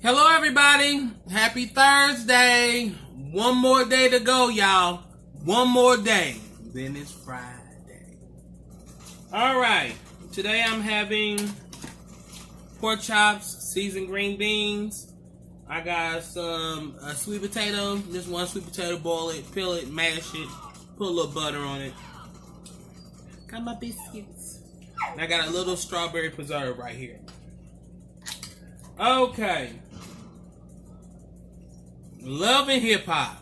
Hello, everybody. Happy Thursday. One more day to go, y'all. One more day. Then it's Friday. All right. Today I'm having pork chops, seasoned green beans. I got some sweet potato. Just one sweet potato. Boil it, peel it, mash it. Put a little butter on it. Got my biscuits. And I got a little strawberry preserve right here. Okay. Love and hip hop.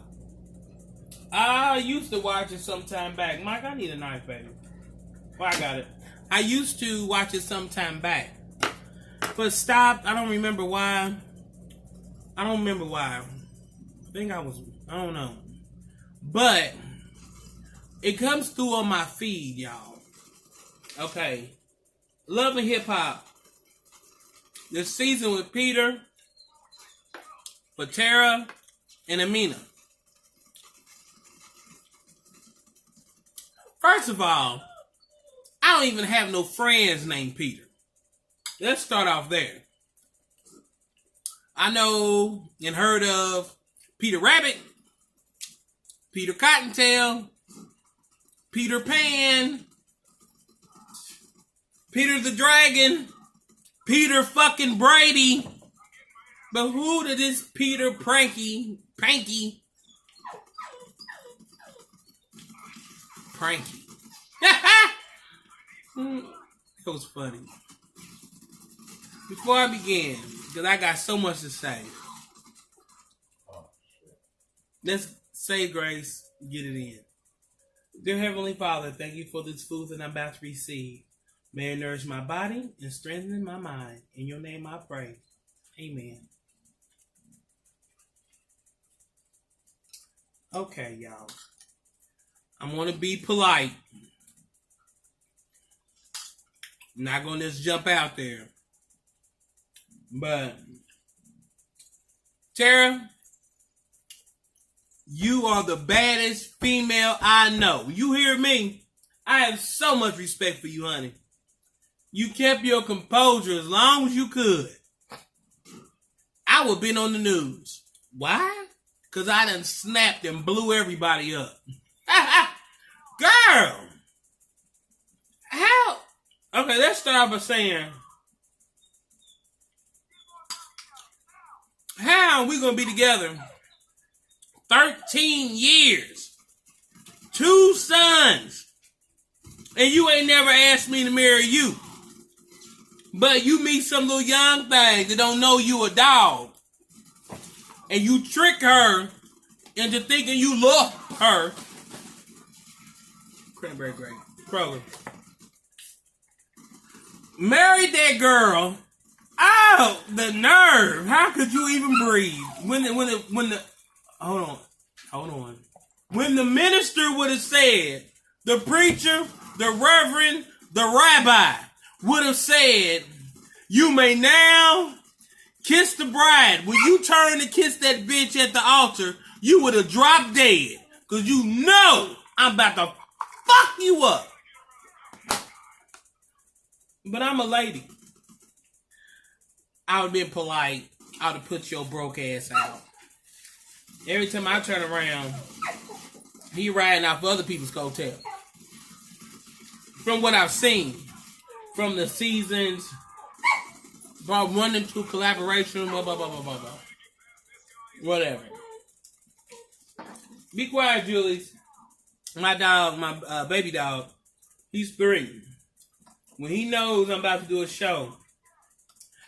I used to watch it sometime back. Mike, I need a knife, baby. Well, I got it. I used to watch it sometime back, but stopped. I don't remember why. I think I don't know. But it comes through on my feed, y'all. Okay. Love and hip hop. This season with Peter, Patera, and Amina. First of all, I don't even have no friends named Peter. Let's start off there. I know and heard of Peter Rabbit, Peter Cottontail, Peter Pan, Peter the Dragon, Peter fucking Brady. But who did this Peter Panky? It was funny. Before I begin, because I got so much to say, let's say grace, get it in. Dear Heavenly Father, thank you for this food that I'm about to receive. May it nourish my body and strengthen my mind. In your name I pray. Amen. Okay, y'all. I'm going to be polite. I'm not going to just jump out there. But, Tara, you are the baddest female I know. You hear me? I have so much respect for you, honey. You kept your composure as long as you could. I would have been on the news. Why? Because I done snapped and blew everybody up. Girl! How? Okay, let's start by saying, how are we going to be together 13 years? 2 sons. And you ain't never asked me to marry you. But you meet some little young thing that don't know you a dog. And you trick her into thinking you love her. Cranberry grape. Kroger. Married that girl. Oh, the nerve. How could you even breathe? Hold on. When the minister would have said, the preacher, the reverend, the rabbi would have said, you may now kiss the bride. When you turn to kiss that bitch at the altar, you would have dropped dead. Because you know I'm about to fuck you up. But I'm a lady. I would have been polite. I would have put your broke ass out. Every time I turn around, he riding off other people's coattail. From what I've seen, from the seasons, about 1 and 2 collaboration, blah, blah, blah, blah, blah, blah. Whatever. Be quiet, Julius. My dog, my baby dog, he's 3. When he knows I'm about to do a show,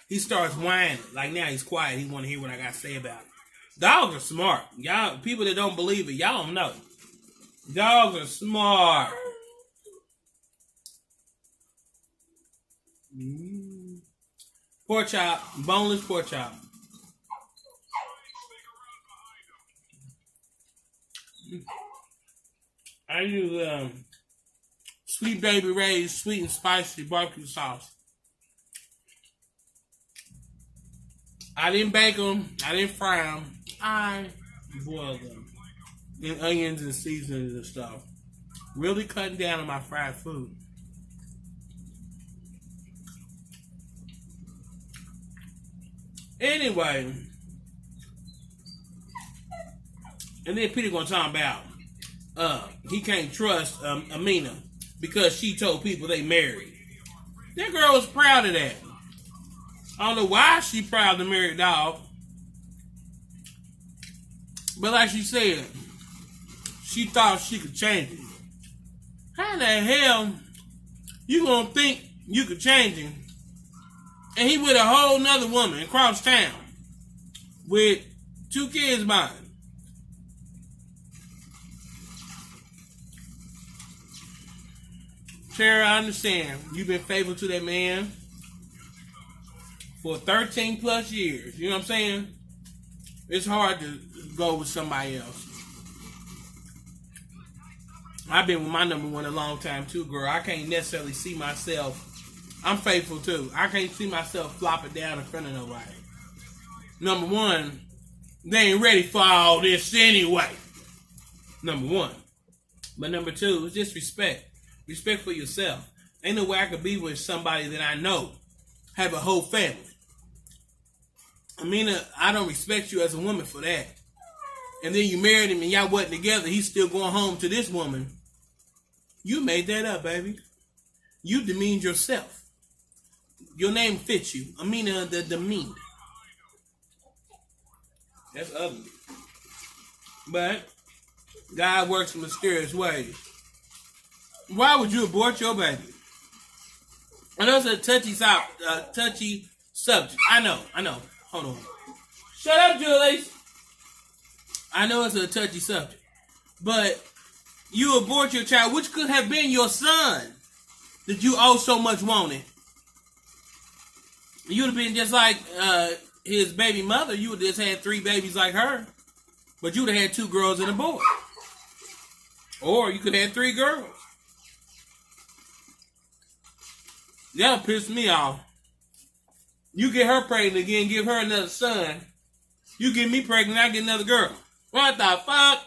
he starts whining. Like now he's quiet. He want to hear what I got to say about it. Dogs are smart. Y'all, people that don't believe it, y'all don't know. Dogs are smart. Pork chop, boneless pork chop. I use Sweet Baby Ray's sweet and spicy barbecue sauce. I didn't bake them. I didn't fry them. I boiled them in onions and seasonings and stuff. Really cutting down on my fried food. Anyway, and then Peter gonna talk about he can't trust Amina because she told people they married. That girl was proud of that. I don't know why she proud to marry a dog. But like she said, she thought she could change him. How the hell you gonna think you could change him? And he with a whole nother woman across town with 2 kids by him. Tara, I understand. You've been faithful to that man for 13 plus years. You know what I'm saying? It's hard to go with somebody else. I've been with my number one a long time too, girl. I can't necessarily see myself. I'm faithful too. I can't see myself flopping down in front of nobody. Number one, they ain't ready for all this anyway. Number one. But number two, it's just respect. Respect for yourself. Ain't no way I could be with somebody that I know have a whole family. I mean, I don't respect you as a woman for that. And then you married him and y'all wasn't together. He's still going home to this woman. You made that up, baby. You demeaned yourself. Your name fits you. Amina the demeaned. That's ugly. But God works in mysterious ways. Why would you abort your baby? I know it's a touchy subject. I know. Hold on. Shut up, Julie. I know it's a touchy subject. But you abort your child, which could have been your son that you oh so much wanted. You would have been just like his baby mother. You would have just had 3 babies like her. But you would have had 2 girls and a boy. Or you could have had 3 girls. That'll piss me off. You get her pregnant again, give her another son. You get me pregnant, I get another girl. What the fuck?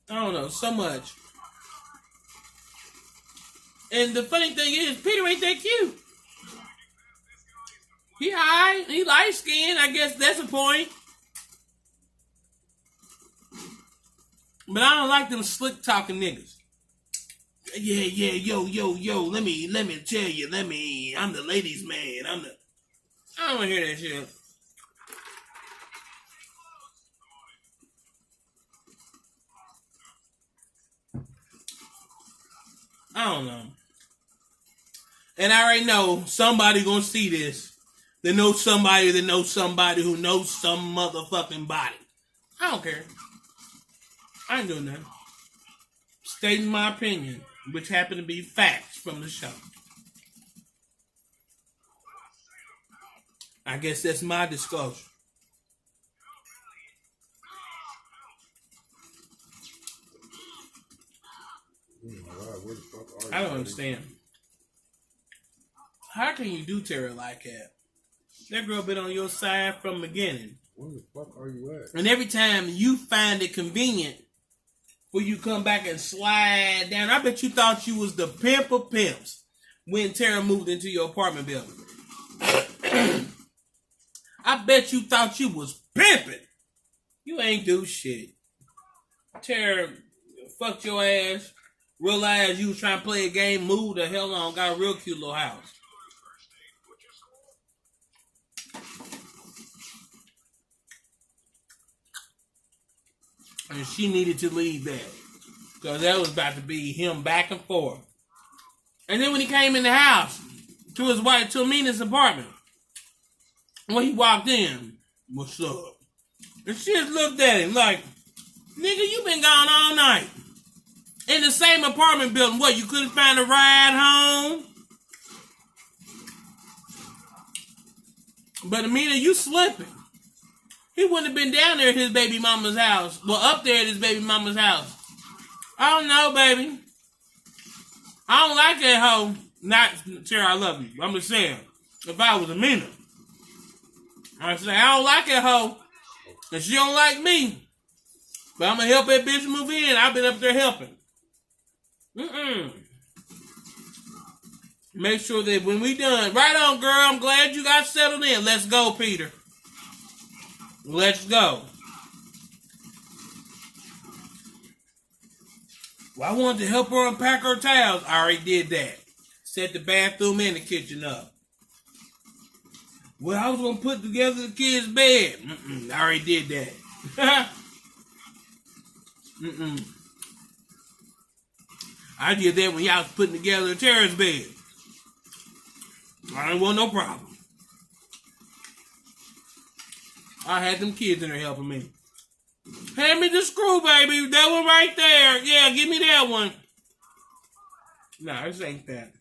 I don't know, so much. And the funny thing is, Peter ain't that cute. He high, he light skinned, I guess that's a point. But I don't like them slick talking niggas. Yeah, yo, let me tell you, I'm the ladies' man, I don't want to hear that shit. I don't know. And I already know somebody gonna see this. They know somebody that knows somebody who knows some motherfucking body. I don't care. I ain't doing nothing. Stating my opinion, which happen to be facts from the show. I guess that's my disclosure. I don't understand. How can you do Tara like that? That girl been on your side from the beginning. Where the fuck are you at? And every time you find it convenient for you come back and slide down, I bet you thought you was the pimp of pimps when Tara moved into your apartment building. I bet you thought you was pimping. You ain't do shit. Tara fucked your ass, realized you was trying to play a game, moved the hell on, got a real cute little house. And she needed to leave that. Because that was about to be him back and forth. And then when he came in the house, to his wife, to Amina's apartment, when he walked in, what's up? And she just looked at him like, nigga, you been gone all night. In the same apartment building. What, you couldn't find a ride home? But Amina, you slipping. He wouldn't have been down there at his baby mama's house. Well, up there at his baby mama's house. I don't know, baby. I don't like that hoe. Not, Sarah, I love you. I'm just saying, if I was Amina, I'd say, I don't like that hoe. And she don't like me. But I'm going to help that bitch move in. I've been up there helping. Make sure that when we done, right on, girl, I'm glad you got settled in. Let's go, Peter. Let's go. Well, I wanted to help her unpack her towels. I already did that. Set the bathroom and the kitchen up. Well, I was going to put together the kids' bed. I already did that. I did that when y'all was putting together Tara's bed. I didn't want no problem. I had them kids in there helping me. Hand me the screw, baby. That one right there. Yeah, give me that one. Nah, this ain't that.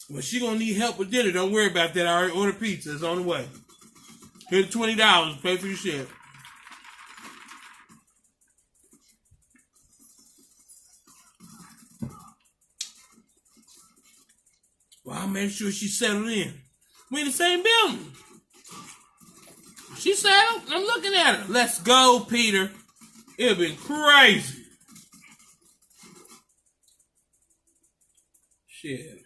Well, she gonna need help with dinner. Don't worry about that. I already ordered pizza. It's on the way. Here's $20. Pay for your shit. Well, I'll make sure she's settled in. We in the same building. She settled. I'm looking at her. Let's go, Peter. It'd been crazy. Shit.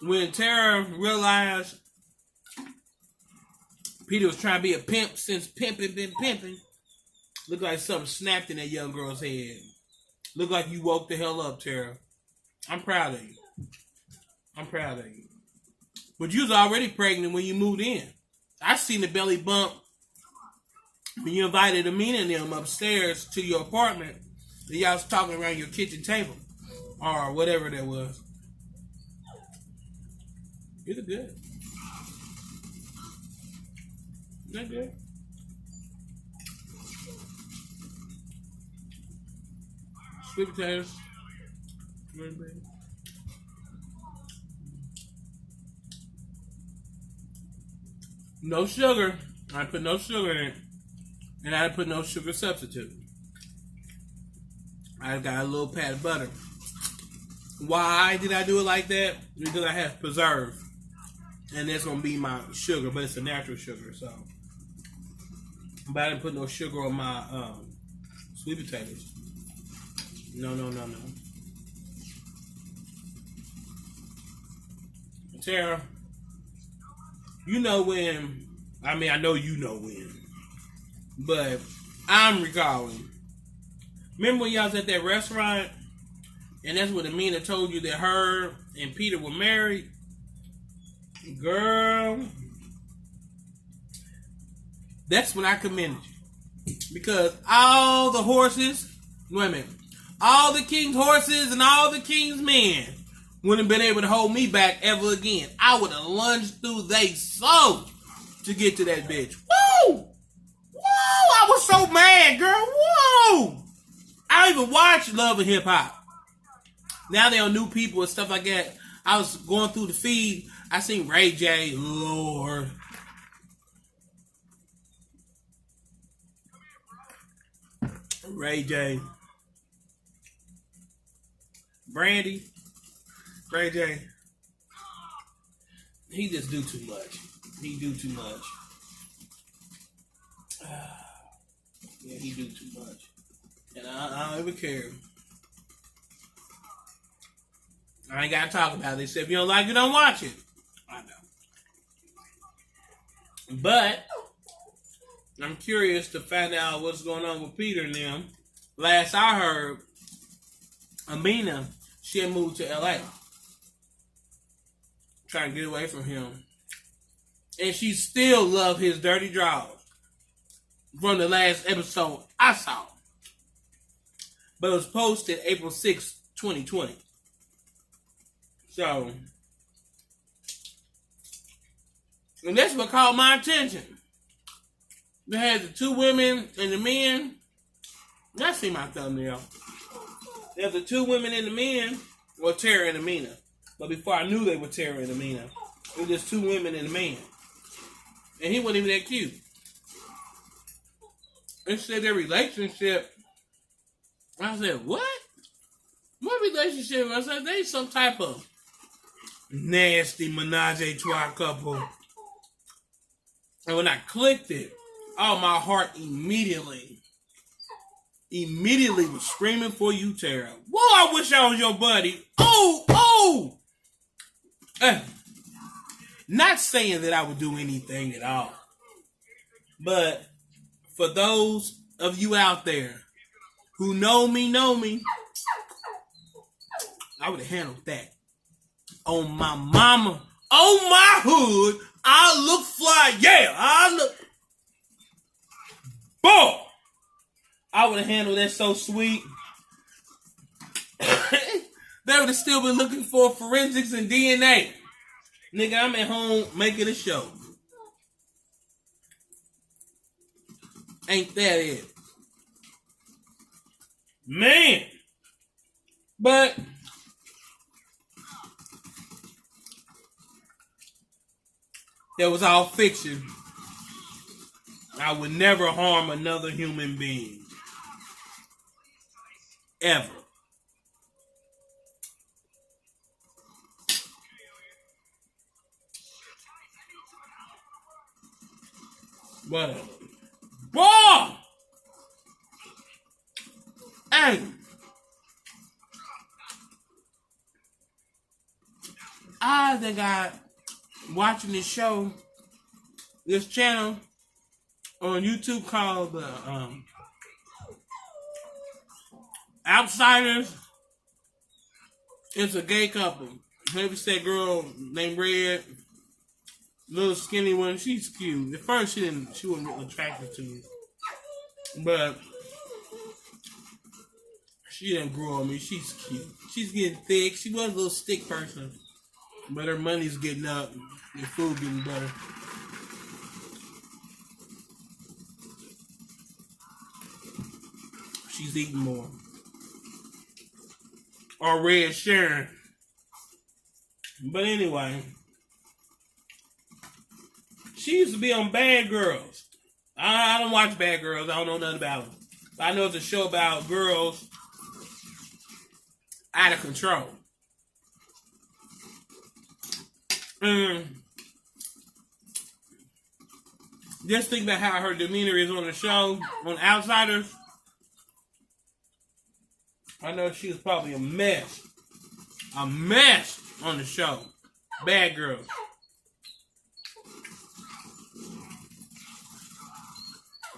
When Tara realized Peter was trying to be a pimp since pimping been pimping, looked like something snapped in that young girl's head. Looked like you woke the hell up, Tara. I'm proud of you. I'm proud of you. But you was already pregnant when you moved in. I seen the belly bump when you invited Amina and them upstairs to your apartment. And y'all was talking around your kitchen table. Or whatever that was. You look good. You look good. Sweet potatoes. No sugar. I put no sugar in it. And I put no sugar substitute. I got a little pat of butter. Why did I do it like that? Because I have preserve. And that's going to be my sugar, but it's a natural sugar, so. But I didn't put no sugar on my sweet potatoes. No. Tara, you know when, I mean, I know you know when, but I'm recalling. Remember when y'all was at that restaurant, and that's when Amina told you that her and Peter were married? Girl, that's when I commended you. Because all the horses, wait a minute, all the king's horses and all the king's men wouldn't have been able to hold me back ever again. I would have lunged through they soul to get to that bitch. Woo! Woo! I was so mad, girl. Woo! I don't even watch Love and Hip Hop. Now they're on New People and stuff like that. I was going through the feed. I seen Ray J. Lord. Ray J. Brandy. Ray J. He just do too much. He do too much. Yeah, he do too much. And I don't even care. I ain't got to talk about it. They said if you don't like it, don't watch it. I know. But I'm curious to find out what's going on with Peter and them. Last I heard, Amina, she had moved to LA. Trying to get away from him. And she still loved his dirty drawers. From the last episode I saw. But it was posted April 6th, 2020. So, and that's what caught my attention. They had the two women and the men. I see my thumbnail. There's the two women and the men, or Tara and Amina. But before I knew they were Tara and Amina, it was just two women and a man. And he wasn't even that cute. It said their relationship. I said, what? What relationship? I said, they some type of nasty menage a trois couple. And when I clicked it, Oh, my heart immediately was screaming for you, Tara. Whoa, I wish I was your buddy. Oh! Not saying that I would do anything at all. But for those of you out there who know me, I would have handled that. On my mama, on my hood, I look fly. Yeah, I look. Boy, I would have handled that so sweet. They would have still been looking for forensics and DNA. Nigga, I'm at home making a show. Ain't that it? Man. But that was all fiction. I would never harm another human being. Ever. Whatever. Boy! Hey! I think I watching this show, this channel on YouTube called Outsiders. It's a gay couple. Heavyset girl named Red, little skinny one. She's cute. At first, she wasn't really attracted to me, but she didn't grow on me. She's cute. She's getting thick. She was a little stick person, but her money's getting up. The food getting better. She's eating more. Or Red Sharon. But anyway, she used to be on Bad Girls. I don't watch Bad Girls. I don't know nothing about them. But I know it's a show about girls out of control. Just think about how her demeanor is on the show, on Outsiders. I know she was probably a mess. A mess on the show. Bad Girls.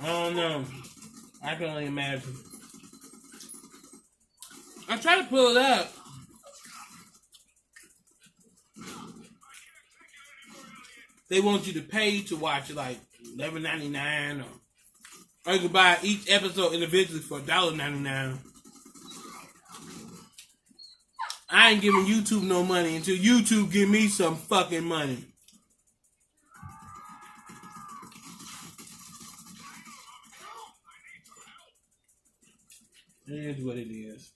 I don't know. I can only imagine. I try to pull it up. They want you to pay to watch it, like $11.99, or you can buy each episode individually for $1.99. I ain't giving YouTube no money until YouTube give me some fucking money. It is what it is.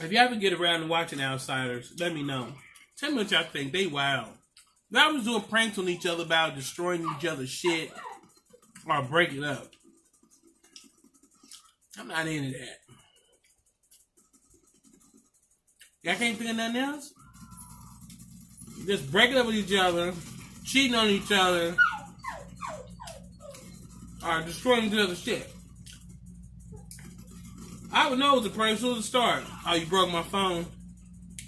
If you ever get around to watching Outsiders, let me know. Tell me what y'all think. They wild. Y'all was doing pranks on each other about destroying each other's shit or breaking up. I'm not into that. Y'all can't think of nothing else? Just breaking up with each other, cheating on each other, or destroying each other's shit. I would know it was a prank as soon as it started. Oh, you broke my phone?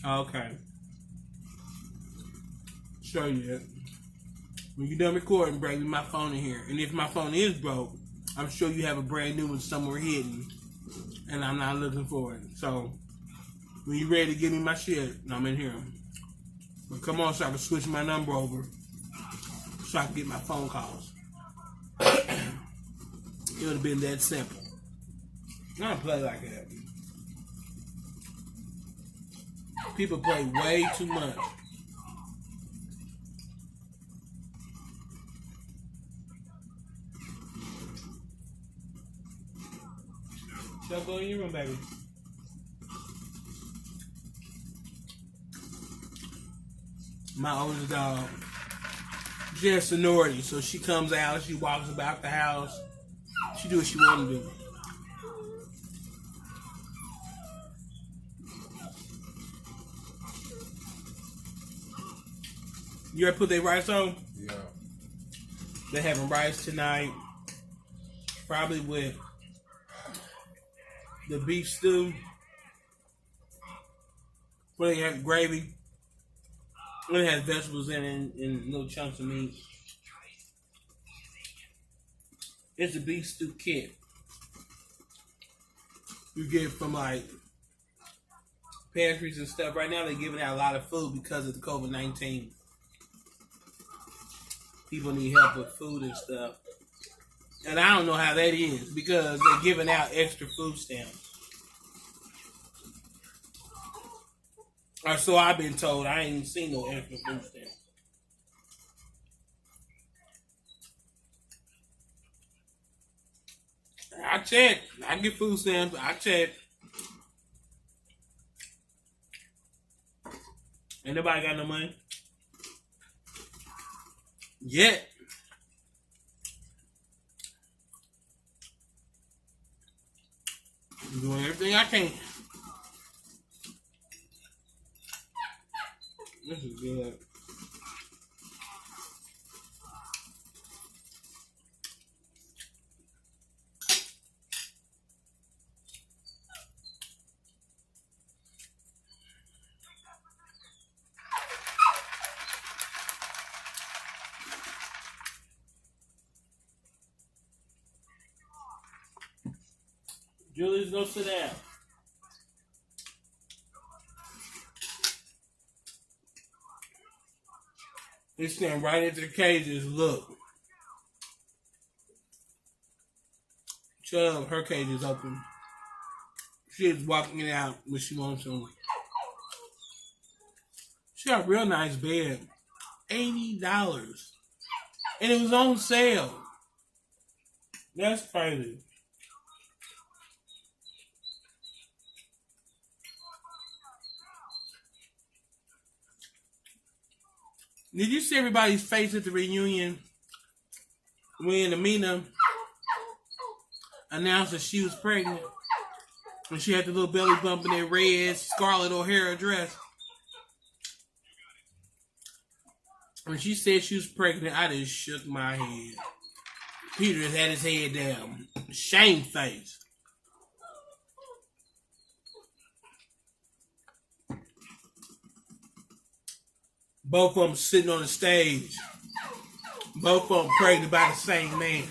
Oh, okay. Show you that. When you're done recording, bring me my phone in here. And if my phone is broke, I'm sure you have a brand new one somewhere hidden. And I'm not looking for it. So, when you're ready to give me my shit, I'm in here. But come on so I can switch my number over. So I can get my phone calls. It would have been that simple. I don't play like that. People play way too much. So go in your room, baby. My oldest dog, she has seniority, so she comes out, she walks about the house, she do what she want to do. You ever put their rice on? Yeah. They're having rice tonight. Probably with the beef stew. Where they have gravy. Where it has vegetables in it and little chunks of meat. It's a beef stew kit. You get it from like pantries and stuff. Right now they're giving out a lot of food because of the COVID-19. People need help with food and stuff. And I don't know how that is because they're giving out extra food stamps. Or so I've been told. I ain't seen no extra food stamps. I check. I get food stamps. I check. Ain't nobody got no money yet. I'm doing everything I can. This is good. Julius, go sit down. They stand right into the cages. Look. Shut up. Her cage is open. She is walking it out when she wants to. She got a real nice bed. $80. And it was on sale. That's crazy. Did you see everybody's face at the reunion when Amina announced that she was pregnant? And she had the little belly bump in that red Scarlett O'Hara dress. When she said she was pregnant, I just shook my head. Peter just had his head down. Shame face. Both of them sitting on the stage. Both of them pregnant by the same man.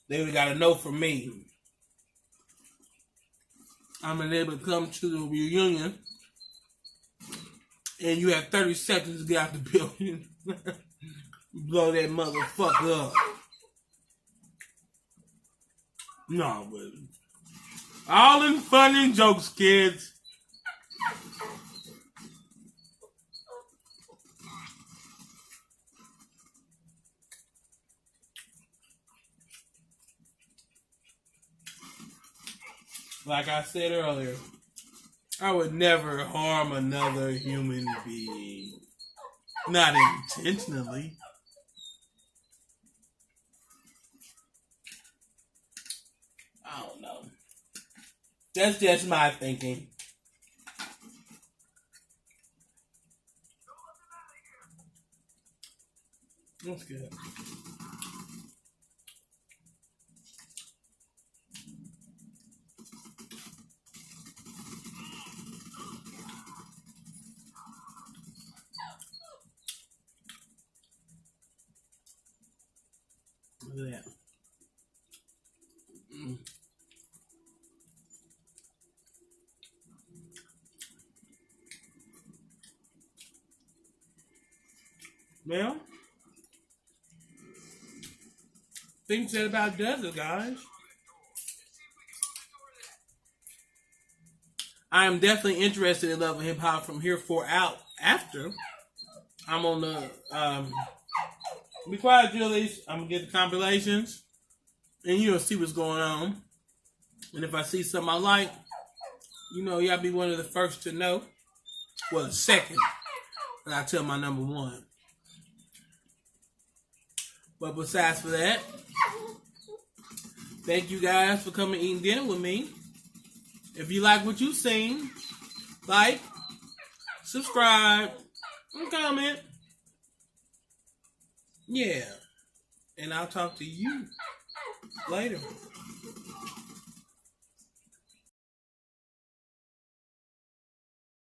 They would got a note from me. I'm unable to come to the reunion. And you have 30 seconds to get out the building. Blow that motherfucker up. No, but all in fun and jokes, kids. Like I said earlier, I would never harm another human being. Not intentionally. I don't know. That's just my thinking. That's good. Look at that. Well, things said about does it, guys. I am definitely interested in Love and Hip Hop from here for out after. I'm on the be quiet, Julius. I'm gonna get the compilations and you'll see what's going on. And if I see something I like, you know, y'all be one of the first to know. Well, the second. And I tell my number one. But besides for that, thank you guys for coming eating dinner with me. If you like what you've seen, like, subscribe, and comment. Yeah. And I'll talk to you later.